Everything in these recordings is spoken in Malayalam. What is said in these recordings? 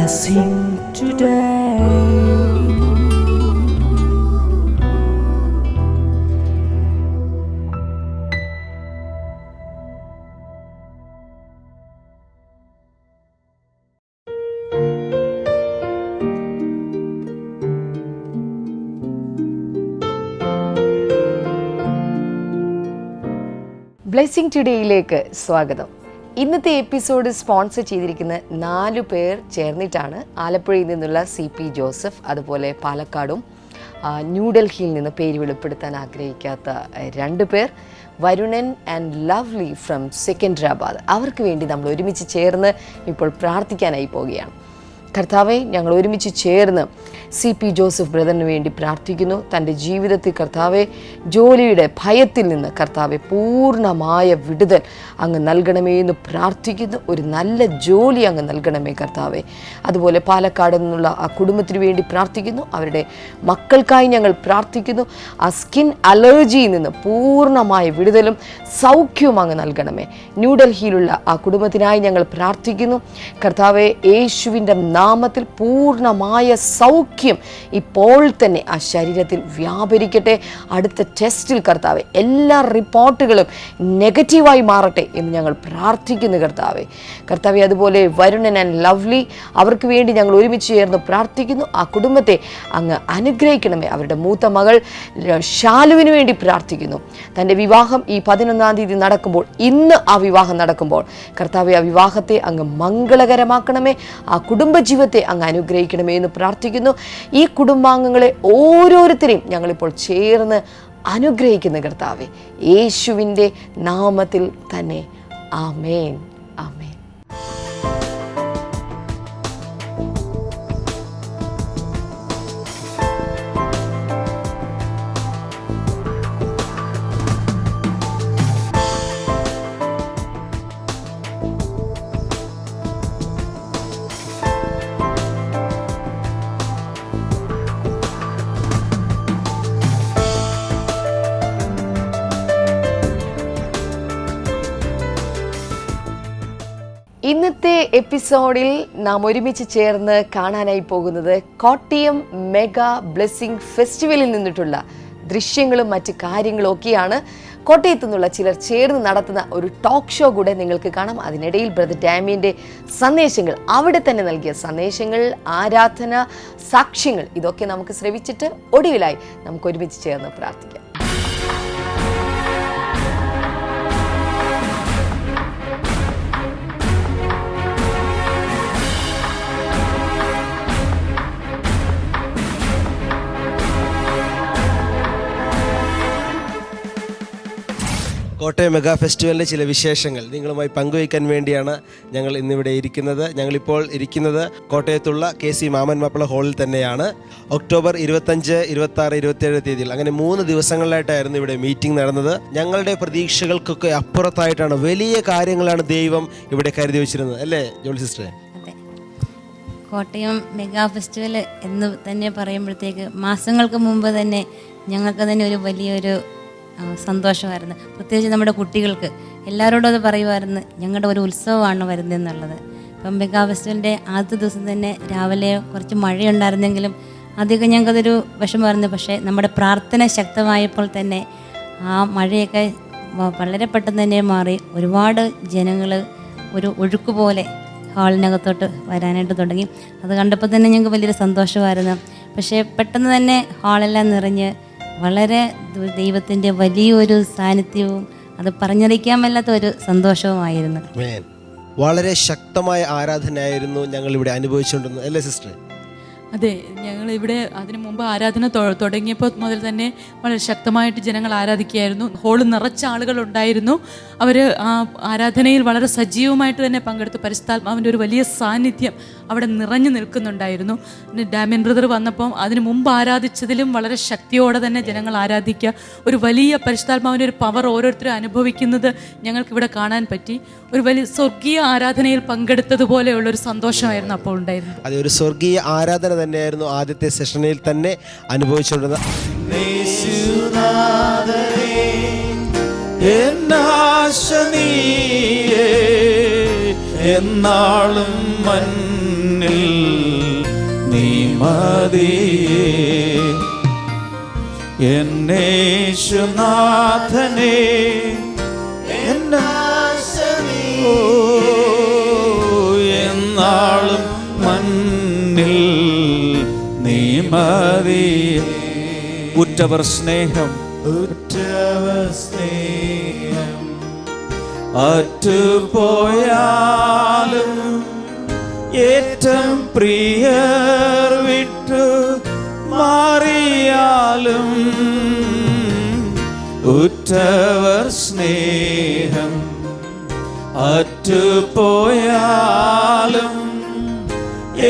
blessing today. ബ്ലെസ്സിംഗ് ടുഡേയിലേക്ക് സ്വാഗതം. ഇന്നത്തെ എപ്പിസോഡ് സ്പോൺസർ ചെയ്തിരിക്കുന്ന 4 പേർ ചേർന്നിട്ടാണ്. ആലപ്പുഴയിൽ നിന്നുള്ള CP ജോസഫ്, അതുപോലെ പാലക്കാടും ന്യൂഡൽഹിയിൽ നിന്ന് പേര് വെളിപ്പെടുത്താൻ ആഗ്രഹിക്കാത്ത 2 പേർ, Varunan and lovely from Secunderabad. അവർക്ക് വേണ്ടി നമ്മൾ ഒരുമിച്ച് ചേർന്ന് ഇപ്പോൾ പ്രാർത്ഥിക്കാനായി പോവുകയാണ്. കർത്താവെ, ഞങ്ങൾ ഒരുമിച്ച് ചേർന്ന് CP ജോസഫ് ബ്രദറിന് വേണ്ടി പ്രാർത്ഥിക്കുന്നു. തൻ്റെ ജീവിതത്തിൽ കർത്താവെ ജോലിയുടെ ഭയത്തിൽ നിന്ന് കർത്താവെ പൂർണ്ണമായ വിടുതൽ അങ്ങ് നൽകണമേ എന്ന് പ്രാർത്ഥിക്കുന്നു. ഒരു നല്ല ജോലി അങ്ങ് നൽകണമേ കർത്താവെ. അതുപോലെ പാലക്കാട് നിന്നുള്ള ആ കുടുംബത്തിന് വേണ്ടി പ്രാർത്ഥിക്കുന്നു. അവരുടെ മക്കൾക്കായി ഞങ്ങൾ പ്രാർത്ഥിക്കുന്നു. ആ സ്കിൻ അലർജിയിൽ നിന്ന് പൂർണ്ണമായ വിടുതലും സൗഖ്യവും അങ്ങ് നൽകണമേ. ന്യൂഡൽഹിയിലുള്ള ആ കുടുംബത്തിനായി ഞങ്ങൾ പ്രാർത്ഥിക്കുന്നു. കർത്താവെ, യേശുവിൻ്റെ നാമത്തിൽ പൂർണ്ണമായ സൗഖ്യം ഇപ്പോൾ തന്നെ ആ ശരീരത്തിൽ വ്യാപരിക്കട്ടെ. അടുത്ത ടെസ്റ്റിൽ കർത്താവെ എല്ലാ റിപ്പോർട്ടുകളും നെഗറ്റീവായി മാറട്ടെ എന്ന് ഞങ്ങൾ പ്രാർത്ഥിക്കുന്നു കർത്താവെ. കർത്താവെ, അതുപോലെ വരുണൻ ആൻഡ് ലവ്ലി, അവർക്ക് വേണ്ടി ഞങ്ങൾ ഒരുമിച്ച് ചേർന്ന് പ്രാർത്ഥിക്കുന്നു. ആ കുടുംബത്തെ അങ്ങ് അനുഗ്രഹിക്കണമേ. അവരുടെ മൂത്ത മകൾ ഷാലുവിന് വേണ്ടി പ്രാർത്ഥിക്കുന്നു. തൻ്റെ വിവാഹം ഈ 11-ാം തീയതി നടക്കുമ്പോൾ, ഇന്ന് ആ വിവാഹം നടക്കുമ്പോൾ കർത്താവെ, ആ വിവാഹത്തെ അങ്ങ് മംഗളകരമാക്കണമേ. ആ കുടുംബജീവിതത്തെ അങ്ങ് അനുഗ്രഹിക്കണമേ എന്ന് പ്രാർത്ഥിക്കുന്നു. ഈ കുടുംബാംഗങ്ങളെ ഓരോരുത്തരെയും ഞങ്ങളിപ്പോൾ ചേർന്ന് അനുഗ്രഹിക്കുന്ന കർത്താവെ, യേശുവിൻ്റെ നാമത്തിൽ തന്നെ. ആമേൻ, ആമേൻ. ഇന്നത്തെ എപ്പിസോഡിൽ നാം ഒരുമിച്ച് ചേർന്ന് കാണാനായി പോകുന്നത് കോട്ടയം മെഗാ ബ്ലെസ്സിംഗ് ഫെസ്റ്റിവലിൽ നിന്നിട്ടുള്ള ദൃശ്യങ്ങളും മറ്റ് കാര്യങ്ങളും ഒക്കെയാണ്. കോട്ടയത്തു നിന്നുള്ള ചിലർ ചേർന്ന് നടത്തുന്ന ഒരു ടോക്ക് ഷോ കൂടെ നിങ്ങൾക്ക് കാണാം. അതിനിടയിൽ ബ്രദർ ഡാമിയൻ്റെ സന്ദേശങ്ങൾ, അവിടെ തന്നെ നൽകിയ സന്ദേശങ്ങൾ, ആരാധന, സാക്ഷ്യങ്ങൾ, ഇതൊക്കെ നമുക്ക് ശ്രവിച്ചിട്ട് ഒടുവിലായി നമുക്ക് ഒരുമിച്ച് ചേർന്ന് പ്രാർത്ഥിക്കാം. കോട്ടയം മെഗാ ഫെസ്റ്റിവലിൻ്റെ ചില വിശേഷങ്ങൾ നിങ്ങളുമായി പങ്കുവയ്ക്കാൻ വേണ്ടിയാണ് ഞങ്ങൾ ഇന്നിവിടെ ഇരിക്കുന്നത്. ഞങ്ങളിപ്പോൾ ഇരിക്കുന്നത് കോട്ടയത്തുള്ള KC മാമൻ മാപ്പിള ഹാളിൽ തന്നെയാണ്. ഒക്ടോബർ 25, 26, 27 തീയതിയിൽ, അങ്ങനെ 3 ദിവസങ്ങളിലായിട്ടായിരുന്നു ഇവിടെ മീറ്റിംഗ് നടന്നത്. ഞങ്ങളുടെ പ്രതീക്ഷകൾക്കൊക്കെ അപ്പുറത്തായിട്ടാണ്, വലിയ കാര്യങ്ങളാണ് ദൈവം ഇവിടെ കരുതി വെച്ചിരുന്നത്, അല്ലേ ജോളി സിസ്റ്ററെ? അതെ, കോട്ടയം മെഗാ ഫെസ്റ്റിവൽ എന്ന് തന്നെ പറയുമ്പോഴത്തേക്ക് മാസങ്ങൾക്ക് മുമ്പ് തന്നെ ഞങ്ങൾക്ക് തന്നെ ഒരു വലിയൊരു സന്തോഷമായിരുന്നു. പ്രത്യേകിച്ച് നമ്മുടെ കുട്ടികൾക്ക് എല്ലാവരോടും അത് പറയുമായിരുന്നു, ഞങ്ങളുടെ ഒരു ഉത്സവമാണ് വരുന്നതെന്നുള്ളത്. ഇപ്പം മെഗാ ഫെസ്റ്റിവലിൻ്റെ ആദ്യത്തെ ദിവസം തന്നെ രാവിലെ കുറച്ച് മഴയുണ്ടായിരുന്നെങ്കിലും ആദ്യമൊക്കെ ഞങ്ങൾക്കതൊരു വിഷമമായിരുന്നു. പക്ഷേ നമ്മുടെ പ്രാർത്ഥന ശക്തമായപ്പോൾ തന്നെ ആ മഴയൊക്കെ വളരെ പെട്ടെന്ന് തന്നെ മാറി. ഒരുപാട് ജനങ്ങൾ ഒരു ഒഴുക്ക് പോലെ ഹാളിനകത്തോട്ട് വരാനായിട്ട് തുടങ്ങി. അത് കണ്ടപ്പോൾ തന്നെ ഞങ്ങൾക്ക് വലിയൊരു സന്തോഷമായിരുന്നു. പക്ഷേ പെട്ടെന്ന് തന്നെ ഹാളെല്ലാം നിറഞ്ഞ് വളരെ ദൈവത്തിൻ്റെ വലിയൊരു സാന്നിധ്യവും അത് പറഞ്ഞറിയിക്കാൻ മേലാത്ത ഒരു സന്തോഷവുമായിരുന്നു. വളരെ ശക്തമായ ആരാധനയായിരുന്നു ഞങ്ങൾ ഇവിടെ അനുഭവിച്ചുകൊണ്ടിരുന്നത്, അല്ലേ സിസ്റ്റർ? അതെ, ഞങ്ങളിവിടെ അതിനു മുമ്പ് ആരാധന തുടങ്ങിയപ്പോൾ മുതൽ തന്നെ വളരെ ശക്തമായിട്ട് ജനങ്ങൾ ആരാധിക്കുകയായിരുന്നു. ഹോള് നിറച്ച ആളുകളുണ്ടായിരുന്നു. അവർ ആ ആരാധനയിൽ വളരെ സജീവമായിട്ട് തന്നെ പങ്കെടുത്തു. പരിശുദ്ധാത്മാവിൻ്റെ ഒരു വലിയ സാന്നിധ്യം അവിടെ നിറഞ്ഞു നിൽക്കുന്നുണ്ടായിരുന്നു. പിന്നെ ഡാമിയൻ ബ്രദർ വന്നപ്പം അതിനു മുമ്പ് ആരാധിച്ചതിലും വളരെ ശക്തിയോടെ തന്നെ ജനങ്ങൾ ആരാധിക്കുക, ഒരു വലിയ പരിശുദ്ധാത്മാവിൻ്റെ ഒരു പവർ ഓരോരുത്തരും അനുഭവിക്കുന്നത് ഞങ്ങൾക്കിവിടെ കാണാൻ പറ്റി. ഒരു വലിയ സ്വർഗീയ ആരാധനയിൽ പങ്കെടുത്തതുപോലെയുള്ളൊരു സന്തോഷമായിരുന്നു അപ്പോൾ ഉണ്ടായിരുന്നത്. അതെ, ഒരു സ്വർഗീയ ആരാധന തന്നെയായിരുന്നു ആദ്യത്തെ സെഷനിൽ തന്നെ അനുഭവിച്ചുകൊണ്ടിരുന്നത്. എന്നാളും മണ്ണിൽ നീ മതിയേ. എന്നേശുനാഥനേ ഓ, എന്നാളും മണ്ണിൽ നീ മതിയേ. ഉറ്റവർ സ്നേഹം അറ്റുപോയാലും ഏറ്റവും പ്രിയർ വിട്ടു മാറിയാലും ഉറ്റവർ സ്നേഹം അറ്റുപോയാലും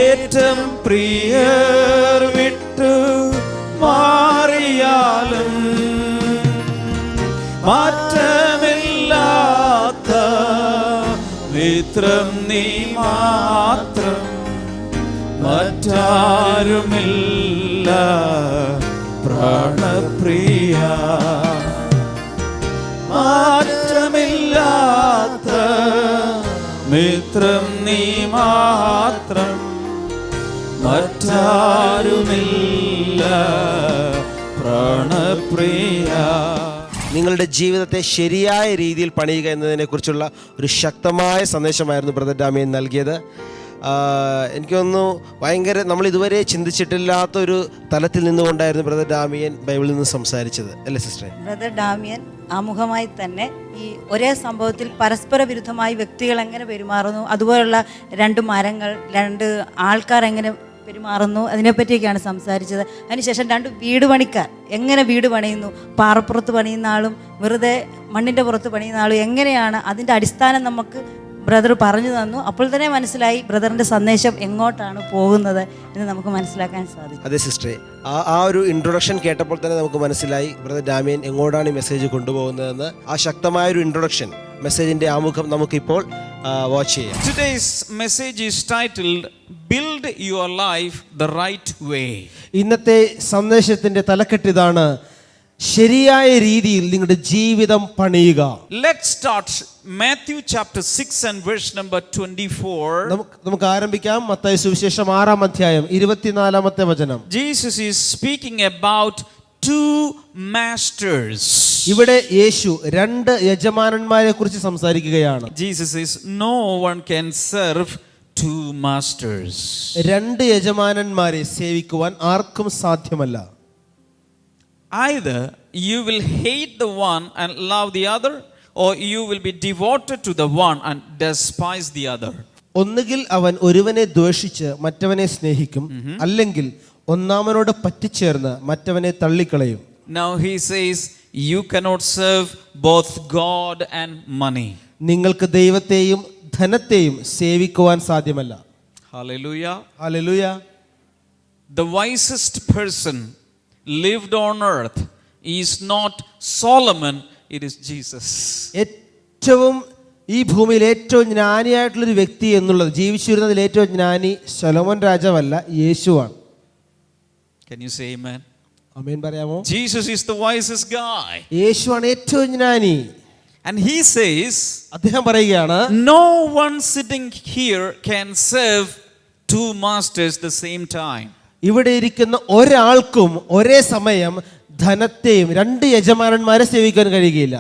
ഏറ്റവും പ്രിയർ വിട്ടു മാറിയാലും മാറ്റമില്ലാത്ത മിത്രം നീ മാത്രം, മറ്റാരുമില്ല പ്രാണപ്രിയ. മാറ്റമില്ലാത്ത മിത്രം നീ മാത്രം, മറ്റാരുമില്ല പ്രാണപ്രിയ. നിങ്ങളുടെ ജീവിതത്തെ ശരിയായ രീതിയിൽ പണിയുക എന്നതിനെക്കുറിച്ചുള്ള ഒരു ശക്തമായ സന്ദേശമായിരുന്നു ബ്രദർ ഡാമിയൻ നൽകിയത്. എനിക്ക് തോന്നുന്നു ഭയങ്കര നമ്മൾ ഇതുവരെ ചിന്തിച്ചിട്ടില്ലാത്തൊരു തലത്തിൽ നിന്നുകൊണ്ടായിരുന്നു ബ്രദർ ഡാമിയൻ ബൈബിളിൽ നിന്ന് സംസാരിച്ചത്, അല്ലേ സിസ്റ്ററെ? ബ്രദർ ഡാമിയൻ ആമുഖമായി തന്നെ ഈ ഒരേ സംഭവത്തിൽ പരസ്പര വിരുദ്ധമായി വ്യക്തികൾ എങ്ങനെ പെരുമാറുന്നു, അതുപോലുള്ള രണ്ട് മരങ്ങൾ, രണ്ട് ആൾക്കാർ എങ്ങനെ പെരുമാറുന്നു, അതിനെപ്പറ്റിയൊക്കെയാണ് സംസാരിച്ചത്. അതിനുശേഷം രണ്ട് വീട് പണിക്കാർ എങ്ങനെ വീട് പണിയുന്നു, പാറപ്പുറത്ത് പണിയുന്ന ആളും വെറുതെ മണ്ണിൻ്റെ പുറത്ത് പണിയുന്ന ആളും എങ്ങനെയാണ്, അതിൻ്റെ അടിസ്ഥാനം നമുക്ക് ബ്രദർ പറഞ്ഞു തന്നു. അപ്പോൾ തന്നെ മനസ്സിലായി ബ്രദറിൻ്റെ സന്ദേശം എങ്ങോട്ടാണ് പോകുന്നത് എന്ന് നമുക്ക് മനസ്സിലാക്കാൻ സാധിക്കും. അതെ സിസ്റ്ററെ, ആ ഒരു ഇൻട്രൊഡക്ഷൻ കേട്ടപ്പോൾ തന്നെ നമുക്ക് മനസ്സിലായി ബ്രദർ ഡാമിയൻ എങ്ങോട്ടാണ് ഈ മെസ്സേജ് കൊണ്ടുപോകുന്നതെന്ന്. ആ ശക്തമായൊരു ഇൻട്രൊഡക്ഷൻ മെസ്സേജിന്റെ ആമുഖം നമുക്കിപ്പോൾ വാച്ച് ചെയ്യാം. Today's message is titled Build Your Life the Right Way. ഇന്നത്തെ സന്ദേശത്തിന്റെ തലക്കെട്ട് ഇതാണ്, ശരിയായ രീതിയിൽ നിങ്ങളുടെ ജീവിതം പണിയുക. Let's start Matthew chapter 6 and verse number 24. നമുക്ക് ആരംഭിക്കാം. മത്തായി സുവിശേഷം 6-ാം അധ്യായം 24-ാമത്തെ വചനം. Jesus is speaking about two masters. ഇവിടെ യേശു രണ്ട് യജമാനന്മാരെ കുറിച്ച് സംസാരിക്കുകയാണ്. Jesus says no one can serve two masters. രണ്ട് യജമാനന്മാരെ സേവിക്കുവാൻ ആർക്കും സാധ്യമല്ല. Either you will hate the one and love the other, or you will be devoted to the one and despise the other. ഒന്നുകിൽ അവൻ ഒരുവനെ ദ്വേഷിച്ച് മറ്റവനെ സ്നേഹിക്കും, അല്ലെങ്കിൽ ഒന്നാമനോട് പറ്റിച്ചേർന്ന് മറ്റവനെ തള്ളിക്കളയും. Now he says you cannot serve both God and money. നിങ്ങൾക്ക് ദൈവത്തെയും ധനത്തെയും സേവിക്കുവാൻ സാധ്യമല്ല. Hallelujah. Hallelujah. The wisest person lived on earth is not Solomon, it is Jesus. ഏറ്റവും ഈ ഭൂമിയിൽ ഏറ്റവും ജ്ഞാനിയായിട്ടുള്ളൊരു വ്യക്തി എന്നുള്ളത്, ജീവിച്ചിരുന്നതിൽ ഏറ്റവും ജ്ഞാനി ശലോമോൻ രാജാവല്ല, യേശുവാണ്. Can you say amen? ആമേൻ പറയാമോ? Jesus is the wisest guy. യേശുവാണ് ഏറ്റവും ജ്ഞാനി. And he says, അദ്ദേഹം പറയുകയാണ്, no one sitting here can serve two masters the same time. ഇവിടെ ഇരിക്കുന്ന ഒരാൾക്കും ഒരേ സമയം ധനത്തെയും രണ്ട് യജമാനന്മാരെ സേവിക്കാൻ കഴിയുകയില്ല.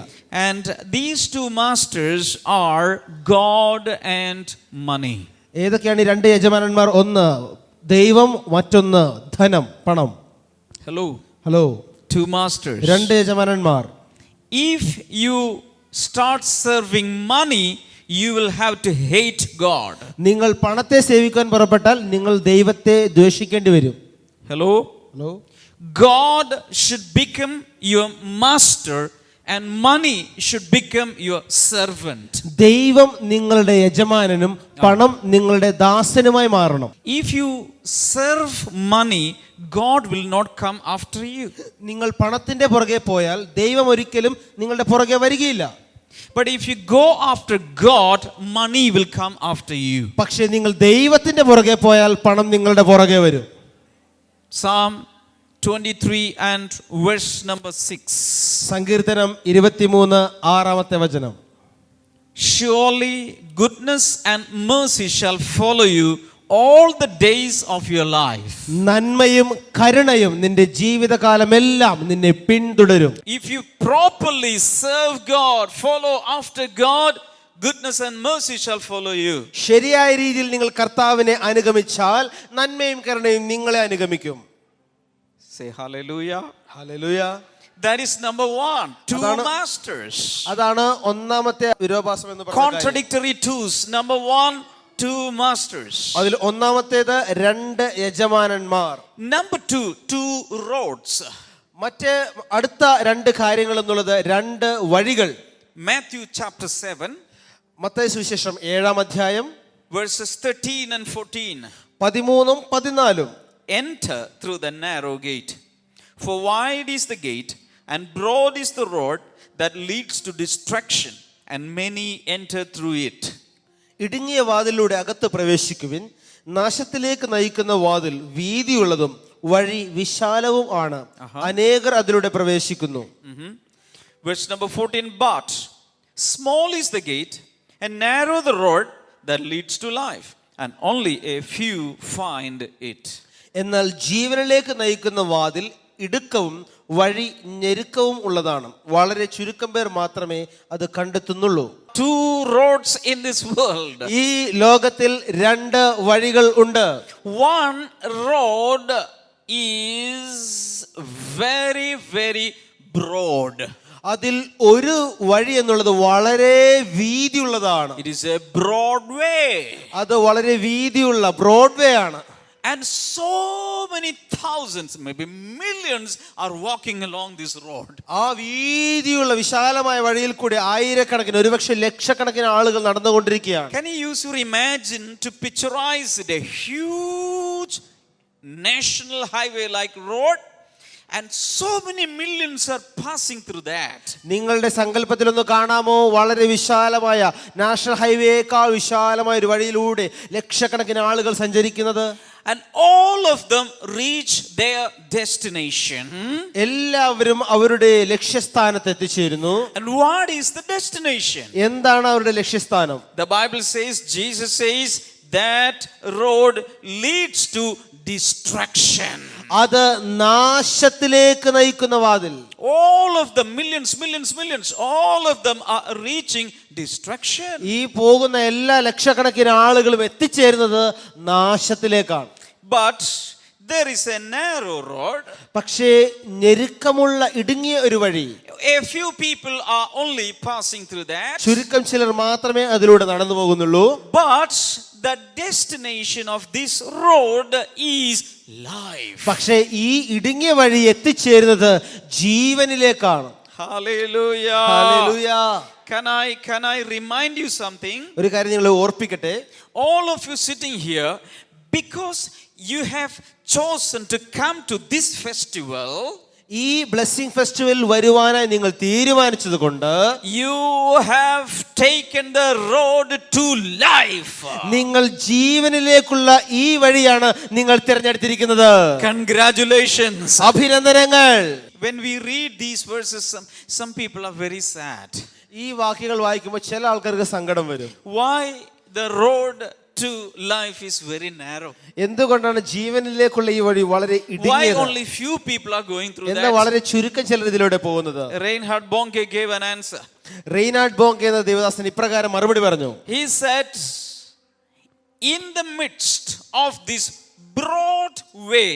And these two masters are God and money. ഏതൊക്കെയാണ് ഈ രണ്ട് യജമാനന്മാർ? ഒന്ന് ദൈവം, മറ്റൊന്ന് ധനം, പണം. Hello. Two masters. രണ്ട് യജമാനന്മാർ. If you start serving money, you will have to hate God. നിങ്ങൾ പണത്തെ സേവിക്കാൻ പുറപ്പെട്ടാൽ നിങ്ങൾ ദൈവത്തെ ദ്വേഷിക്കേണ്ടി വരും. Hello. God should become your master and money should become your servant. ദൈവം നിങ്ങളുടെ യജമാനനും പണം നിങ്ങളുടെ ദാസനുമായി മാറണം. If you serve money, God will not come after you. നിങ്ങൾ പണത്തിന്റെ പുറകെ പോയാൽ ദൈവം ഒരിക്കലും നിങ്ങളുടെ പുറകെ വരികയില്ല. But if you go after God, money will come after you. പക്ഷേ നിങ്ങൾ ദൈവത്തിന്റെ പുറകെ പോയാൽ പണം നിങ്ങളുടെ പുറകെ വരും. Psalm 23 and verse number 6. സങ്കീർത്തനം 23:6 വചനം. Surely goodness and mercy shall follow you all the days of your life. നന്മയും കരുണയും നിന്റെ ജീവിതകാലമെല്ലാം നിന്നെ പിന്തുടരും. If you properly serve God, follow after God, goodness and mercy shall follow you. ശരിയായ രീതിയിൽ നിങ്ങൾ കർത്താവിനെ അനുഗമിച്ചാൽ നന്മയും കരുണയും നിങ്ങളെ അനുഗമിക്കും. Say hallelujah. Hallelujah. That is number one. Two അതാണ് masters. അതാണ് ഒന്നാമത്തെ വിരോധാഭാസം എന്ന് പറയുന്നത്. Contradictory twos. Number one, two masters. അതിൽ ഒന്നാമത്തേത് രണ്ട് യജമാനന്മാർ. Number two, two roads. മറ്റേ അടുത്ത രണ്ട് കാര്യങ്ങൾ എന്നുള്ളത് രണ്ട് വഴികൾ. Matthew chapter 7, മത്തായി സുവിശേഷം 7-ാം അധ്യായം verses 13 and 14. 13ഉം 14ഉം. Enter through the narrow gate. For wide is the gate, and broad is the road that leads to destruction, and many enter through it. ഇടുങ്ങിയ വാതിലൂടെ അകത്ത് പ്രവേശിക്കുവിൻ. നാശത്തിലേക്ക് നയിക്കുന്ന വാതിൽ വീതിയുള്ളതും വഴി വിശാലവും ആണ്. അനേകർ അതിലൂടെ പ്രവേശിക്കുന്നു. Verse number 14. But small is the gate, and narrow the road that leads to life, and only a few find it. എന്നാൽ ജീവനിലേക്ക് നയിക്കുന്ന വാതിൽ ഇടുക്കവും വഴി ഞെരുക്കവും ഉള്ളതാണ്. വളരെ ചുരുക്കം പേർ മാത്രമേ അത് കണ്ടെത്തുന്നുള്ളൂ. Two roads in this world. ഈ ലോകത്തിൽ രണ്ട് വഴികൾ ഉണ്ട്. One road is very, very broad. അതിൽ ഒരു വഴി എന്നുള്ളത് വളരെ വീതിയുള്ളതാണ്. It is a broad way. അത് വളരെ വീതിയുള്ള ബ്രോഡ്വേ ആണ്. And so many thousands, maybe millions are walking along this road. ആ വീതിയുള്ള വിശാലമായ വഴിയിൽ കൂടി ആയിരക്കണക്കിന് ഒരുപക്ഷെ ലക്ഷക്കണക്കിന് ആളുകൾ നടന്നുകൊണ്ടിരിക്കുകയാണ്. Can you use your imagine to picturize it, a huge national highway like road, and so many millions are passing through that. നിങ്ങളുടെ സങ്കല്പത്തിലൊന്ന് കാണാമോ? വളരെ വിശാലമായ നാഷണൽ ഹൈവേയേക്കാൾ വിശാലമായ ഒരു വഴിയിലൂടെ ലക്ഷക്കണക്കിന് ആളുകൾ സഞ്ചരിക്കുന്നത്. And all of them reach their destination. എല്ലാവരും അവരുടെ ലക്ഷ്യസ്ഥാനത്ത് എത്തിച്ചേരുന്നു. And what is the destination? എന്താണ് അവരുടെ ലക്ഷ്യസ്ഥാനം? The Bible says, Jesus says, that road leads to destruction. അത് നാശത്തിലേക്ക് നയിക്കുന്ന വാതിൽ. All of the millions, all of them are reaching destruction. ഈ പോകുന്ന എല്ലാ ലക്ഷക്കണക്കിന് ആളുകളും എത്തിച്ചേരുന്നത് നാശത്തിലേക്കാണ്. But there is a narrow road. പക്ഷേ ഞെരുക്കമുള്ള ഇടുങ്ങിയ ഒരു വഴി. A few people are only passing through that. ചുരുക്കം ചിലർ മാത്രമേ അതിലൂടെ നടന്നു പോകുന്നുള്ളൂ. But the destination of this road is life. പക്ഷേ ഈ ഇടുങ്ങിയ വഴി എത്തിച്ചേരുന്നത് ജീവനിലേക്കാണ്. Hallelujah. Hallelujah. Can I remind you something? ഒരു കാര്യം നിങ്ങളെ ഓർപ്പിക്കട്ടെ. All of you sitting here, because you have chosen to come to this festival, ഈ ബ്ലെസ്സിംഗ് ഫെസ്റ്റിവൽ വരുവാനായി നിങ്ങൾ തീരുമാനിച്ചത് കൊണ്ട് you have taken the road to life. നിങ്ങൾ ജീവനിലേക്കുള്ള ഈ വഴിയാണ് നിങ്ങൾ തിരഞ്ഞെടുത്തിരിക്കുന്നത്. Congratulations. അഭിനന്ദനങ്ങൾ. When we read these verses, some people are very sad. ഈ വാക്യങ്ങൾ വായിക്കുമ്പോൾ ചില ആൾക്കാർക്ക് സങ്കടം വരും. Why the road to life is very narrow? എന്തുകൊണ്ടാണ് ജീവനിലേക്കുള്ള ഈ വഴി വളരെ Why ഇടുങ്ങിയത്? only few people are going through എന്നാൽ that? വളരെ ചുരുക്കം ചിലർ ഇതിലൂടെ പോകുന്നത്. Reinhard Bonke gave an answer. റെയ്നാർഡ് ബോങ്ക് എന്ന ദേവദാസൻ ഇപ്രകാരം മറുപടി പറഞ്ഞു. He said, in the midst of this broad way,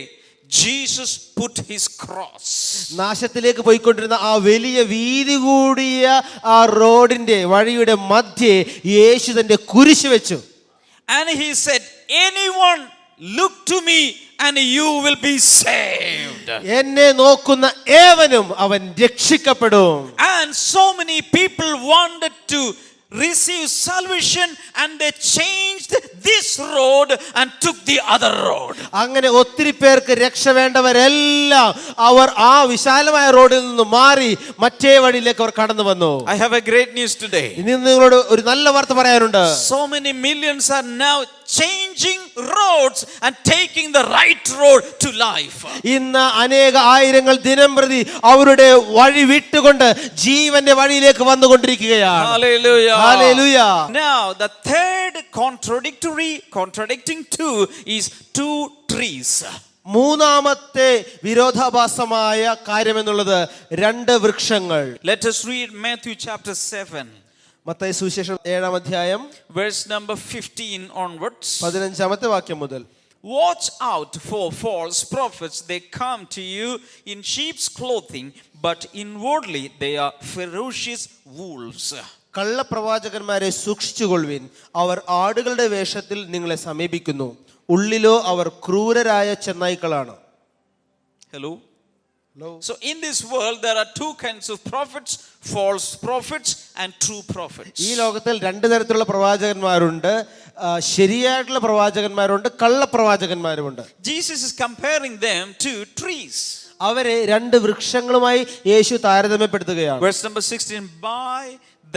Jesus put his cross. നാശത്തിലേക്ക് പോയിക്കൊണ്ടിരുന്ന ആ വലിയ വീതി കൂടിയ ആ റോഡിന്റെ വഴിയുടെ മധ്യേ യേശു തന്റെ കുരിശ് വെച്ചു. And he said, anyone look to me and you will be saved. എന്നെ നോക്കുന്ന ഏവനും അവൻ രക്ഷിക്കപ്പെടും. And so many people wanted to receive salvation and they changed this road and took the other road. അങ്ങനെ ഒത്തിരി പേർക്ക് രക്ഷ വേണ്ടവരെല്ലാം അവർ ആ വിശാലമായ റോഡിൽ നിന്ന് മാറി മറ്റേ വഴിയിലേക്ക് അവർ കടന്നു വന്നു. I have a great news today. ഇനി നിങ്ങളോട് ഒരു നല്ല വാർത്ത പറയാനുണ്ട്. So many millions are now changing roads and taking the right road to life. ഇന്ന് അനേക ആയിരങ്ങൾ ദിനംപ്രതി അവരുടെ വഴി വിട്ടുകൊണ്ട് ജീവന്റെ വഴിയിലേക്ക് വന്നുകൊണ്ടിരിക്കുകയാണ്. Hallelujah. Hallelujah. Now, the third contradicting two is two trees. മൂന്നാമത്തെ വിരോധാഭാസമായ കാര്യം എന്നുള്ളത് രണ്ട് വൃക്ഷങ്ങൾ. Let us read Matthew chapter 7. Mathai സുവിശേഷം 7-ാം അധ്യായം verse number 15 onwards. 15-ാമത്തെ വാക്യം മുതൽ. Watch out for false prophets. They come to you in sheep's clothing, but inwardly they are ferocious wolves. കള്ളപ്രവാചകന്മാരെ സൂക്ഷിച്ചുകൊള്ളുവിൻ, അവർ ആടുകളുടെ വേഷത്തിൽ നിങ്ങളെ സമീപിക്കുന്നു, ഉള്ളിലോ അവർ ക്രൂരരായ ചെന്നായ്ക്കളാണ്. Hello. So in this world there are two kinds of prophets, false prophets and true prophets. ഈ ലോകത്തിൽ രണ്ട് തരത്തിലുള്ള പ്രവാചകന്മാരുണ്ട്. ശരിയായിട്ടുള്ള പ്രവാചകന്മാരുണ്ട്, കള്ളപ്രവാചകന്മാരുമുണ്ട്. Jesus is comparing them to trees. അവരെ രണ്ട് വൃക്ഷങ്ങളുമായി യേശു താരതമ്യപ്പെടുത്തുകയാണ്. Verse number 16, by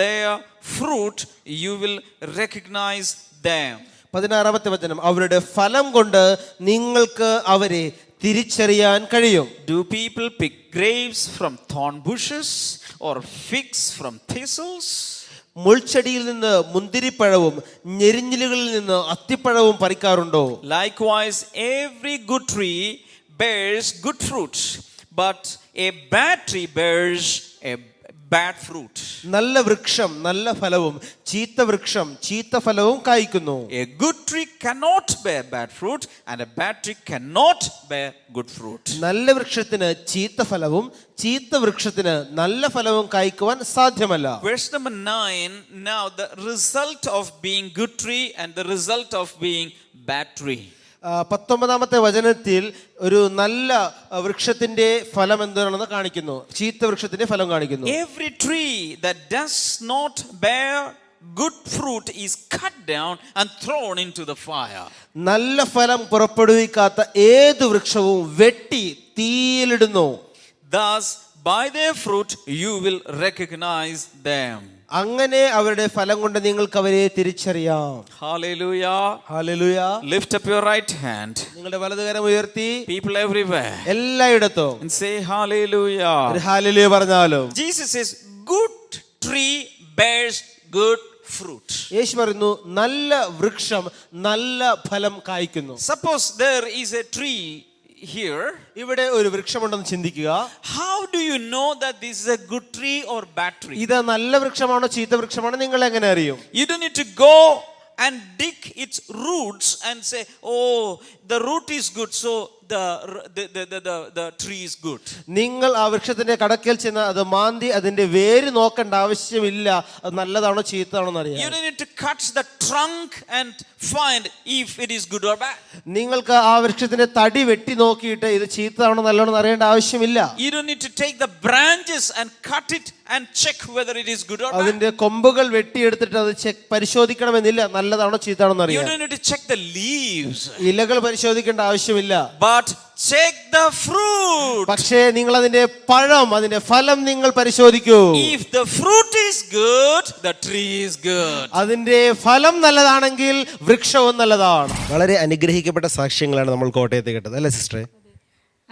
their fruit you will recognize them. 16-ാമത്തെ വചനം, അവരുടെ ഫലം കൊണ്ട് നിങ്ങൾക്ക് അവരെ തിരിച്ചറിയാൻ കഴിയും. Do people pick grapes from thorn bushes or figs from thistles? മുൾച്ചെടിയിൽ നിന്ന് മുന്തിരിപ്പഴവും ഞെരിഞ്ഞിലുകളിൽ നിന്ന് അത്തിപ്പഴവും പറിക്കാറുണ്ടോ? Likewise, every good tree bears good fruit, but a bad tree bears a bad fruit. നല്ല വൃക്ഷം നല്ല ഫലവും ചീത്ത വൃക്ഷം ചീത്ത ഫലവും കായ്ക്കുന്നു. A good tree cannot bear bad fruit, and a bad tree cannot bear good fruit. നല്ല വൃക്ഷത്തിന് ചീത്ത ഫലവും ചീത്ത വൃക്ഷത്തിന് നല്ല ഫലവും കായ്ക്കുവാൻ സാധ്യമല്ല. Verse number 9, now the result of being good tree and the result of being bad tree. 19-ാമത്തെ വചനത്തിൽ ഒരു നല്ല വൃക്ഷത്തിന്റെ ഫലം എന്താണെന്ന് കാണിക്കുന്നു, ചീത്ത വൃക്ഷത്തിന്റെ ഫലം കാണിക്കുന്നു. Every tree that does not bear good fruit is cut down and thrown into the fire. നല്ല ഫലം പുറപ്പെടുവിക്കാത്ത ഏത് വൃക്ഷവും വെട്ടി തീയിലിടുന്നു. Thus by their fruit you will recognize them. അങ്ങനെ അവരുടെ ഫലം കൊണ്ട് നിങ്ങൾക്ക് അവരെ തിരിച്ചറിയാം. Hallelujah. Hallelujah. Lift up your right hand. നിങ്ങളുടെ വലതുകരം ഉയർത്തി People everywhere. എല്ലായിടത്തും And say hallelujah. ഒരു ഹല്ലേലൂയ പറഞ്ഞാലും. Jesus says good tree bears good fruit. യേശു പറയുന്നു നല്ല വൃക്ഷം നല്ല ഫലം കായ്ക്കുന്നു. Suppose there is a tree here. ഇവിടെ ഒരു വൃക്ഷമുണ്ടെന്ന് ചിന്തിക്കുക. How do you know that this is a good tree or bad tree? ഇത് നല്ല വൃക്ഷമാണോ ചീത്ത വൃക്ഷമാണോ നിങ്ങൾ എങ്ങനെ അറിയും? You don't need to go and dig its roots and say, oh, the root is good, so the tree is good. നിങ്ങൾ ആ വൃക്ഷത്തിന്റെ കടക്കൽ ചെന്ന് അത് മാന്തി അതിന്റെ വേര് നോക്കേണ്ട ആവശ്യമില്ല, അത് നല്ലതാണോ ചീത്തതാണോ എന്ന് അറിയാം. You don't need to cut the trunk and find if it is good or bad. നിങ്ങൾക്ക് ആ വൃക്ഷത്തിന്റെ തടി വെട്ടി നോക്കിയിട്ട് ഇത് ചീത്തതാണോ നല്ലതാണോ എന്ന് അറിയേണ്ട ആവശ്യമില്ല. You don't need to take the branches and cut it and check whether it is good or bad. അതിന്റെ കൊമ്പുകൾ വെട്ടിയെടുത്തിട്ട് അത് പരിശോധിക്കണമെന്നില്ല, നല്ലതാണോ ചീത്തതാണോ എന്ന് You അറിയാം. don't need to check the leaves, ഇലകൾ പരിശോധിക്കേണ്ട ആവശ്യമില്ല. but check the fruit. പക്ഷേ നിങ്ങൾ അതിന്റെ പഴം, അതിന്റെ ഫലം നിങ്ങൾ പരിശോധിക്കൂ. If the fruit is good, the tree is good. അതിന്റെ ഫലം നല്ലതാണെങ്കിൽ വൃക്ഷവും നല്ലതാണ്. വളരെ അനുഗ്രഹിക്കപ്പെട്ട സാക്ഷ്യങ്ങളാണ് നമ്മൾ കോട്ടയത്ത് കേട്ടത്, അല്ലേ സിസ്റ്ററെ?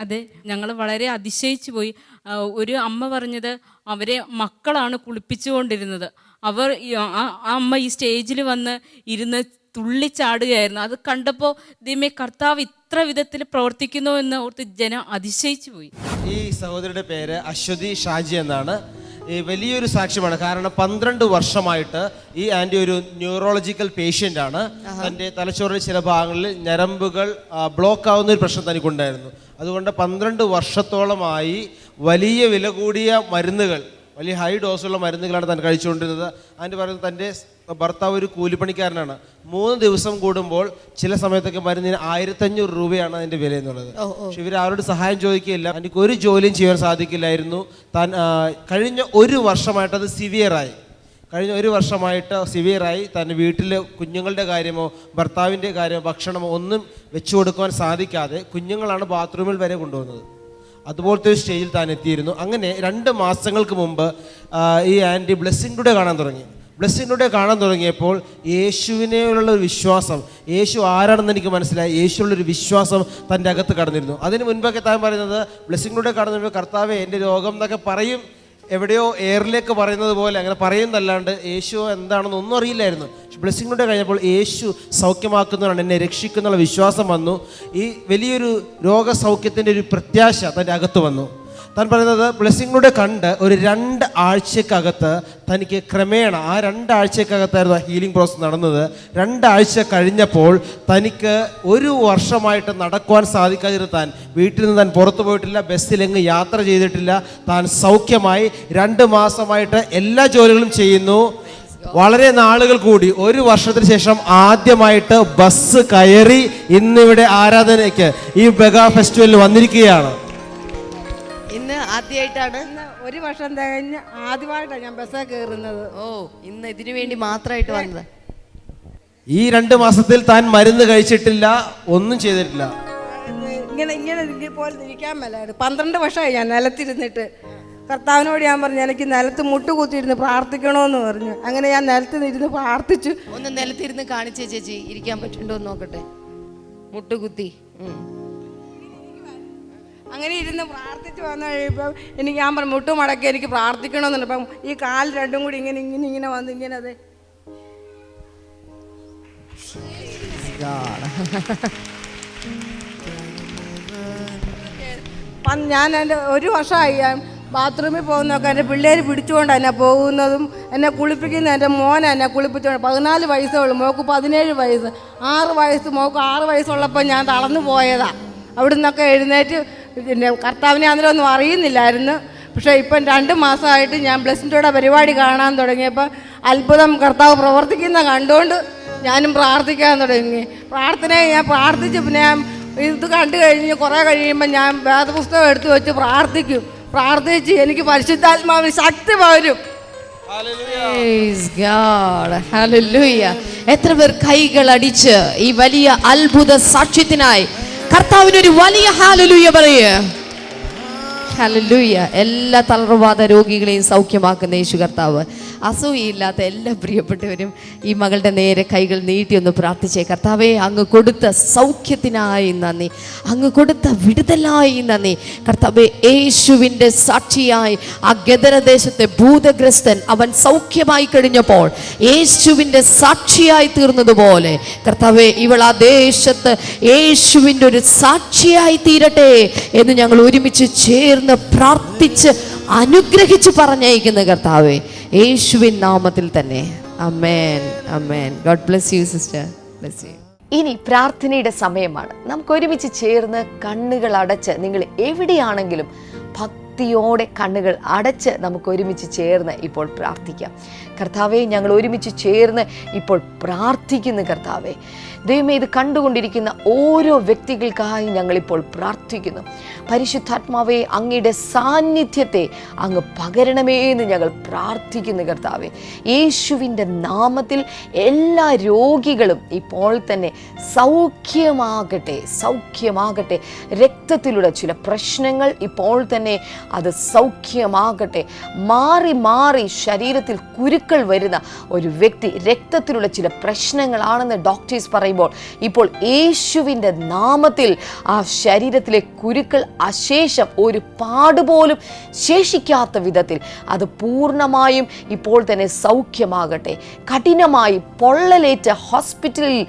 അതെ, ഞങ്ങൾ വളരെ അതിശയിച്ചു പോയി. ഒരു അമ്മ പറഞ്ഞത് അവരെ മക്കളാണ് കുളിപ്പിച്ചുകൊണ്ടിരുന്നത്. അവർ ആ അമ്മ ഈ സ്റ്റേജിൽ വന്ന് ഇരുന്ന് തുള്ളിച്ചാടുകയായിരുന്നു. അത് കണ്ടപ്പോൾ ദൈവമേ, കർത്താവ് ഇത്ര വിധത്തിൽ പ്രവർത്തിക്കുന്നു എന്ന് ഓർത്ത് ജനം അതിശയിച്ചു പോയി. ഈ സഹോദരിയുടെ പേര് അശ്വതി ഷാജി എന്നാണ്. ഈ വലിയൊരു സാക്ഷ്യമാണ്. കാരണം 12 വർഷമായിട്ട് ഈ ആൻറ്റി ഒരു ന്യൂറോളജിക്കൽ പേഷ്യൻ്റ് ആണ്. തൻ്റെ തലച്ചോറിൽ ചില ഭാഗങ്ങളിൽ ഞരമ്പുകൾ ബ്ലോക്ക് ആവുന്ന ഒരു പ്രശ്നം തനിക്കുണ്ടായിരുന്നു. അതുകൊണ്ട് 12 വർഷത്തോളമായി വലിയ വില കൂടിയ മരുന്നുകൾ, വലിയ ഹൈ ഡോസുള്ള മരുന്നുകളാണ് താൻ കഴിച്ചുകൊണ്ടിരുന്നത്. ആൻറ്റി പറയുന്നത് തൻ്റെ ഭർത്താവ് ഒരു കൂലിപ്പണിക്കാരനാണ്. 3 ദിവസം കൂടുമ്പോൾ ചില സമയത്തൊക്കെ മരുന്നിന് 1500 രൂപയാണ് അതിൻ്റെ വില എന്നുള്ളത്. പക്ഷെ ഇവരാരോട് സഹായം ചോദിക്കുകയില്ല. എനിക്ക് ഒരു ജോലിയും ചെയ്യാൻ സാധിക്കില്ലായിരുന്നു. താൻ കഴിഞ്ഞ 1 വർഷമായിട്ട് അത് സിവിയറായി. തൻ്റെ വീട്ടിലെ കുഞ്ഞുങ്ങളുടെ കാര്യമോ ഭർത്താവിൻ്റെ കാര്യമോ ഭക്ഷണമോ ഒന്നും വെച്ചു കൊടുക്കുവാൻ സാധിക്കാതെ കുഞ്ഞുങ്ങളാണ് ബാത്റൂമിൽ വരെ കൊണ്ടുവന്നത്. അതുപോലത്തെ ഒരു സ്റ്റേജിൽ താൻ എത്തിയിരുന്നു. അങ്ങനെ 2 മാസങ്ങൾക്ക് മുമ്പ് ഈ ആൻറ്റി ബ്ലെസ്സിംഗ് ടുഡേ കാണാൻ തുടങ്ങിയപ്പോൾ യേശുവിനെയുള്ള ഒരു വിശ്വാസം, യേശു ആരാണെന്ന് എനിക്ക് മനസ്സിലായി. യേശുള്ളൊരു വിശ്വാസം തൻ്റെ അകത്ത് കടന്നിരുന്നു. അതിന് മുൻപൊക്കെ താൻ പറയുന്നത് ബ്ലെസ്സിംഗ് ടുഡേ കാണുന്ന കർത്താവേ എൻ്റെ രോഗം എന്നൊക്കെ പറയും, എവിടെയോ എയറിലേക്ക് പറയുന്നത് പോലെ അങ്ങനെ പറയുന്നതല്ലാണ്ട് യേശു എന്താണെന്ന് ഒന്നും അറിയില്ലായിരുന്നു. ബ്ലെസ്സിങ്ങിലൂടെ കഴിഞ്ഞപ്പോൾ യേശു സൗഖ്യമാക്കുന്നവരാണ്, എന്നെ രക്ഷിക്കുന്നുള്ള വിശ്വാസം വന്നു. ഈ വലിയൊരു രോഗസൗഖ്യത്തിൻ്റെ ഒരു പ്രത്യാശ തൻ്റെ അകത്ത് വന്നു. താൻ പറയുന്നത് ബ്ലെസ്സിങ്ങിലൂടെ കണ്ട് ഒരു 2 ആഴ്ചക്കകത്ത് തനിക്ക് ക്രമേണ ആ 2 ആഴ്ചക്കകത്തായിരുന്നു ആ ഹീലിംഗ് പ്രോസസ്സ് നടന്നത്. 2 ആഴ്ച കഴിഞ്ഞപ്പോൾ തനിക്ക് 1 വർഷമായിട്ട് നടക്കുവാൻ സാധിക്കാതിരുന്ന താൻ വീട്ടിൽ നിന്ന് താൻ പുറത്തു പോയിട്ടില്ല, ബസ്സിലെങ്ങ് യാത്ര ചെയ്തിട്ടില്ല, താൻ സൗഖ്യമായി 2 മാസമായിട്ട് എല്ലാ ജോലികളും ചെയ്യുന്നു. വളരെ നാളുകൾ കൂടി 1 വർഷത്തിന് ശേഷം ആദ്യമായിട്ട് ബസ് കയറി ഇന്നിവിടെ ആരാധനയ്ക്ക് ഈ മെഗാ ഫെസ്റ്റിവലിൽ വന്നിരിക്കുകയാണ്. ഇന്ന് ആദ്യമായിട്ടാണ്, 1 വർഷം കഴിഞ്ഞ് ആദ്യമായിട്ടാണ് ഞാൻ ബസ്സിൽ കയറുന്നത്. ഓ, ഇന്ന് ഇതിനു വേണ്ടി മാത്രമായിട്ട് വന്നത്. ഈ 2 മാസത്തിൽ താൻ മരുന്ന് കഴിച്ചിട്ടില്ല, ഒന്നും ചെയ്തിട്ടില്ല. ഇങ്ങനെ പോലെ ഇരിക്കാൻ മേലായിരുന്നു. 12 വർഷമായി ഞാൻ നിലത്തിരുന്നിട്ട്. കർത്താവിനോട് ഞാൻ പറഞ്ഞു എനിക്ക് നിലത്ത് മുട്ടുകുത്തിയിരുന്ന് പ്രാർത്ഥിക്കണമെന്ന് പറഞ്ഞു. അങ്ങനെ ഞാൻ നിലത്ത് ഇരുന്ന് പ്രാർത്ഥിച്ചു. ഒന്ന് നിലത്തിരുന്ന് കാണിച്ചേ ചേച്ചി, ഇരിക്കാൻ പറ്റുന്നുണ്ടോ എന്ന് നോക്കട്ടെ. മുട്ടുകുത്തി അങ്ങനെ ഇരുന്ന് പ്രാർത്ഥിച്ച് വന്നു കഴിയുമ്പോൾ എനിക്ക് ഞാൻ പറഞ്ഞു മുട്ടു മടക്കി എനിക്ക് പ്രാർത്ഥിക്കണമെന്നുണ്ട്. അപ്പം ഈ കാൽ രണ്ടും കൂടി ഇങ്ങനെ വന്ന് ഇങ്ങനെ അതെ ഞാൻ എൻ്റെ 1 വർഷമായി ബാത്റൂമിൽ പോകുന്നതൊക്കെ എൻ്റെ പിള്ളേർ പിടിച്ചുകൊണ്ട് എന്നെ പോകുന്നതും എന്നെ കുളിപ്പിക്കുന്ന എൻ്റെ മോനെ എന്നെ കുളിപ്പിച്ചുകൊണ്ട്. 14 വയസ്സേ ഉള്ളൂ, മോക്ക് 17 വയസ്സ്. 6 വയസ്സ് മോക്ക് 6 വയസ്സുള്ളപ്പോൾ ഞാൻ തളർന്നു പോയതാണ്. അവിടെ നിന്നൊക്കെ എഴുന്നേറ്റ് പിന്നെ കർത്താവിനെ അന്നേരം ഒന്നും അറിയുന്നില്ലായിരുന്നു. പക്ഷേ ഇപ്പം 2 മാസമായിട്ട് ഞാൻ ബ്ലെസ്സിൻ്റെ പരിപാടി കാണാൻ തുടങ്ങിയപ്പോൾ അത്ഭുതം കർത്താവ് പ്രവർത്തിക്കുന്ന കണ്ടുകൊണ്ട് ഞാനും പ്രാർത്ഥിക്കാൻ തുടങ്ങി. പ്രാർത്ഥനയെ ഞാൻ പ്രാർത്ഥിച്ച് പിന്നെ ഞാൻ ഇത് കണ്ടു കഴിഞ്ഞ് കുറേ കഴിയുമ്പോൾ ഞാൻ വേദപുസ്തകം എടുത്തു വെച്ച് പ്രാർത്ഥിച്ച് എനിക്ക് പരിശുദ്ധാത്മാവിന് ശക്തി പകരും. എത്ര പേർ കൈകൾ അടിച്ച് ഈ വലിയ അത്ഭുത സാക്ഷ്യത്തിനായി കർത്താവിനൊരു വലിയ ഹല്ലേലൂയ പറയേ. ഹല്ലേലൂയ. എല്ലാ തളർവാദ രോഗികളെയും സൗഖ്യമാക്കുന്ന യേശു കർത്താവ്. അസൂയയില്ലാത്ത എല്ലാ പ്രിയപ്പെട്ടവരും ഈ മകളുടെ നേരെ കൈകൾ നീട്ടി ഒന്ന് പ്രാർത്ഥിച്ചേ. കർത്താവേ, അങ്ങ് കൊടുത്ത സൗഖ്യത്തിനായി നന്ദി, അങ്ങ് കൊടുത്ത വിടുതലായി നന്ദി. കർത്താവേ, യേശുവിൻ്റെ സാക്ഷിയായി ആ ഗദരദേശത്തെ ഭൂതഗ്രസ്തൻ അവൻ സൗഖ്യമായി കഴിഞ്ഞപ്പോൾ യേശുവിൻ്റെ സാക്ഷിയായി തീർന്നതുപോലെ കർത്താവേ, ഇവൾ ആ ദേശത്ത് യേശുവിൻ്റെ ഒരു സാക്ഷിയായി തീരട്ടെ എന്ന് ഞങ്ങൾ ഒരുമിച്ച് ചേർന്ന് പ്രാർത്ഥിച്ച് അനുഗ്രഹിച്ച് പറഞ്ഞയക്കുന്ന കർത്താവേ, യേശുവിൻ നാമത്തിൽ തന്നെ. ആമേൻ, ആമേൻ. God bless you sister. Bless you. ഇനി പ്രാർത്ഥനയുടെ സമയമാണ്. നമുക്ക് ഒരുമിച്ച് ചേർന്ന് കണ്ണുകൾ അടച്ച്, നിങ്ങൾ എവിടെയാണെങ്കിലും ഭക്തിയോടെ കണ്ണുകൾ അടച്ച് നമുക്ക് ഒരുമിച്ച് ചേർന്ന് ഇപ്പോൾ പ്രാർത്ഥിക്കാം. കർത്താവെ, ഞങ്ങൾ ഒരുമിച്ച് ചേർന്ന് ഇപ്പോൾ പ്രാർത്ഥിക്കുന്നു. കർത്താവെ, ദൈവമേ, ഇത് കണ്ടുകൊണ്ടിരിക്കുന്ന ഓരോ വ്യക്തികൾക്കായി ഞങ്ങളിപ്പോൾ പ്രാർത്ഥിക്കുന്നു. പരിശുദ്ധാത്മാവെ, അങ്ങയുടെ സാന്നിധ്യത്തെ അങ്ങ് പകരണമേ എന്ന് ഞങ്ങൾ പ്രാർത്ഥിക്കുന്നു. കർത്താവെ, യേശുവിൻ്റെ നാമത്തിൽ എല്ലാ രോഗികളും ഇപ്പോൾ തന്നെ സൗഖ്യമാകട്ടെ, സൗഖ്യമാകട്ടെ. രക്തത്തിലുള്ള ചില പ്രശ്നങ്ങൾ ഇപ്പോൾ തന്നെ അത് സൗഖ്യമാകട്ടെ. മാറി മാറി ശരീരത്തിൽ കുരുക്കൾ വരുന്ന ഒരു വ്യക്തി, രക്തത്തിലുള്ള ചില പ്രശ്നങ്ങളാണെന്ന് ഡോക്ടേഴ്സ് പറയുമ്പോൾ ഇപ്പോൾ യേശുവിൻ്റെ നാമത്തിൽ ആ ശരീരത്തിലെ കുരുക്കൾ അശേഷം ഒരു പാടുപോലും ശേഷിക്കാത്ത വിധത്തിൽ അത് പൂർണ്ണമായും ഇപ്പോൾ തന്നെ സൗഖ്യമാകട്ടെ. കഠിനമായി പൊള്ളലേറ്റ ഹോസ്പിറ്റലിൽ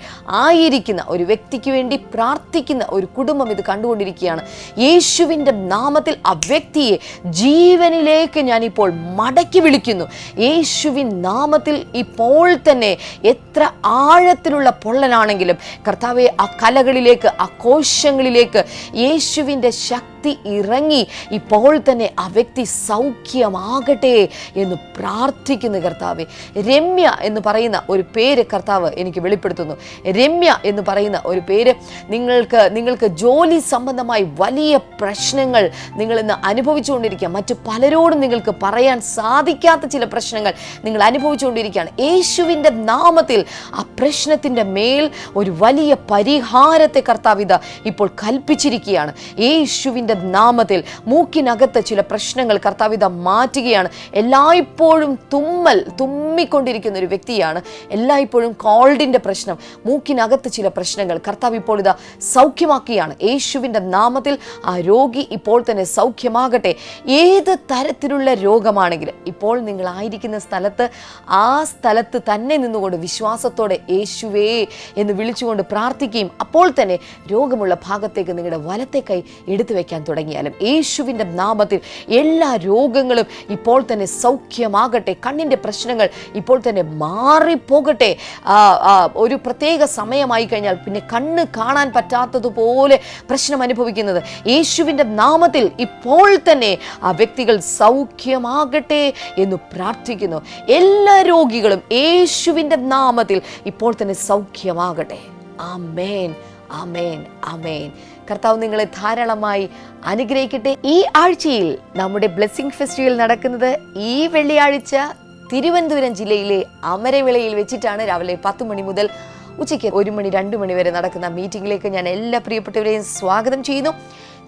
ആയിരിക്കുന്ന ഒരു വ്യക്തിക്ക് വേണ്ടി പ്രാർത്ഥിക്കുന്ന ഒരു കുടുംബം ഇത് കണ്ടുകൊണ്ടിരിക്കുകയാണ്. യേശുവിൻ്റെ നാമത്തിൽ ആ വ്യക്തിയെ ജീവനിലേക്ക് ഞാനിപ്പോൾ മടക്കി വിളിക്കുന്നു. യേശുവിൻ നാമത്തിൽ ഇപ്പോൾ തന്നെ എത്ര ആഴത്തിലുള്ള പൊള്ളലാണെങ്കിലും കർത്താവെ, ആ കലകളിലേക്ക്, ആ കോശങ്ങളിലേക്ക് യേശുവിൻ്റെ ശക്തി ഇറങ്ങി ഇപ്പോൾ തന്നെ ആ വ്യക്തി സൗഖ്യമാകട്ടെ എന്ന് പ്രാർത്ഥിക്കുന്നു. കർത്താവെ, രമ്യ എന്ന് പറയുന്ന ഒരു പേര് കർത്താവ് എനിക്ക് വെളിപ്പെടുത്തുന്നു. രമ്യ എന്ന് പറയുന്ന ഒരു പേര്, നിങ്ങൾക്ക് ജോലി സംബന്ധമായി വലിയ പ്രശ്നങ്ങൾ നിങ്ങൾ ഇന്ന് അനുഭവിച്ചുകൊണ്ടിരിക്കുക. മറ്റു പലരോടും നിങ്ങൾക്ക് പറയാൻ സാധിക്കാത്ത ചില പ്രശ്നങ്ങൾ നിങ്ങൾ അനുഭവിച്ചുകൊണ്ടിരിക്കുകയാണ്. യേശുവിൻ്റെ നാമത്തിൽ ആ പ്രശ്നത്തിൻ്റെ മേൽ ഒരു വലിയ പരിഹാരത്തെ കർത്താവ് ഇതാ ഇപ്പോൾ കൽപ്പിച്ചിരിക്കുകയാണ്. യേശുവിൻ്റെ നാമത്തിൽ മൂക്കിനകത്ത് ചില പ്രശ്നങ്ങൾ കർത്താവിത മാറ്റുകയാണ്. എല്ലായ്പ്പോഴും തുമ്മിക്കൊണ്ടിരിക്കുന്ന ഒരു വ്യക്തിയാണ്, എല്ലായ്പ്പോഴും കോൾഡിന്റെ പ്രശ്നം, മൂക്കിനകത്ത് ചില പ്രശ്നങ്ങൾ കർത്താവ് ഇപ്പോൾ ഇതാ സൗഖ്യമാക്കുകയാണ്. യേശുവിൻ്റെ നാമത്തിൽ ആ രോഗി ഇപ്പോൾ തന്നെ സൗഖ്യമാകട്ടെ. ഏത് തരത്തിലുള്ള രോഗമാണെങ്കിലും ഇപ്പോൾ നിങ്ങളായിരിക്കുന്ന സ്ഥലത്ത് ആ സ്ഥലത്ത് തന്നെ നിന്നുകൊണ്ട് വിശ്വാസത്തോടെ യേശുവേ എന്ന് വിളിച്ചുകൊണ്ട് പ്രാർത്ഥിക്കുകയും അപ്പോൾ തന്നെ രോഗമുള്ള ഭാഗത്തേക്ക് നിങ്ങളുടെ വലത്തെ കൈ എടുത്തു വെക്കാൻ തുടങ്ങിയാലും യേശുവിൻ്റെ നാമത്തിൽ എല്ലാ രോഗങ്ങളും ഇപ്പോൾ തന്നെ സൗഖ്യമാകട്ടെ. കണ്ണിൻ്റെ പ്രശ്നങ്ങൾ ഇപ്പോൾ തന്നെ മാറിപ്പോകട്ടെ. ഒരു പ്രത്യേക സമയമായി കഴിഞ്ഞാൽ പിന്നെ കണ്ണ് കാണാൻ പറ്റാത്തതുപോലെ പ്രശ്നം അനുഭവിക്കുന്നത് യേശുവിൻ്റെ നാമത്തിൽ ഇപ്പോൾ തന്നെ ആ വ്യക്തികൾ സൗഖ്യമാകട്ടെ എന്ന് പ്രാർത്ഥിക്കുന്നു. എല്ലാ രോഗികളും യേശുവിൻ്റെ നാമത്തിൽ ഇപ്പോൾ തന്നെ സൗഖ്യമാകട്ടെ. ആമേൻ, ആമേൻ, ആമേൻ. കർത്താവ് നിങ്ങളെ ധാരാളമായി അനുഗ്രഹിക്കട്ടെ. ഈ ആഴ്ചയിൽ നമ്മുടെ ബ്ലെസ്സിംഗ് ഫെസ്റ്റിവൽ നടക്കുന്നത് ഈ വെള്ളിയാഴ്ച തിരുവനന്തപുരം ജില്ലയിലെ അമരവിളയിൽ വെച്ചിട്ടാണ്. രാവിലെ 10 മണി മുതൽ ഉച്ചയ്ക്ക് 1 മണി 2 മണി വരെ നടക്കുന്ന മീറ്റിംഗിലേക്ക് ഞാൻ എല്ലാ പ്രിയപ്പെട്ടവരെയും സ്വാഗതം ചെയ്യുന്നു.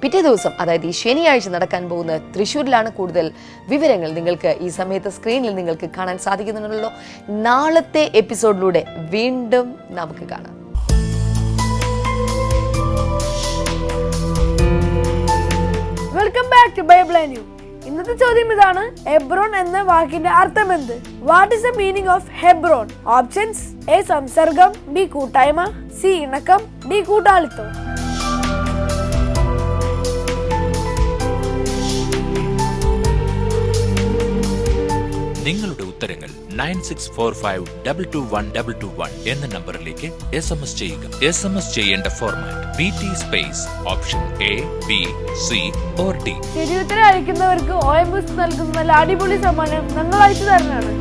പിറ്റേ ദിവസം, അതായത് ഈ ശനിയാഴ്ച നടക്കാൻ പോകുന്ന തൃശ്ശൂരിലാണ്. കൂടുതൽ വിവരങ്ങൾ നിങ്ങൾക്ക് ഈ സമയത്ത് സ്ക്രീനിൽ നിങ്ങൾക്ക് കാണാൻ സാധിക്കുന്നുണ്ടല്ലോ. നാളത്തെ എപ്പിസോഡിലൂടെ വീണ്ടും നമുക്ക് കാണാം. Welcome back to Bible and you. ഇന്നത്തെ ചോദ്യം ഇതാണ്: ഹെബ്രോൺ എന്ന വാക്കിന്റെ അർത്ഥം എന്ത്? What is the meaning of Hebron? Options: A സംസർഗം, ബി കൂട്ടായ്മ, സി ഇണക്കം, ഡി കൂട്ടാളിത്തം. നിങ്ങളുടെ ഉത്തരങ്ങൾ 9645221221 എന്ന നമ്പറിലേക്ക് SMS ചെയ്യുക. SMS ചെയ്യേണ്ട format BT space option A, B, C or D. ശരിയുത്തരം അയക്കുന്നവർക്ക് OMS നൽകുന്ന നല്ല അടിപൊളി സമ്മാനം ഞങ്ങൾ അയച്ചു തരുന്നതാണ്.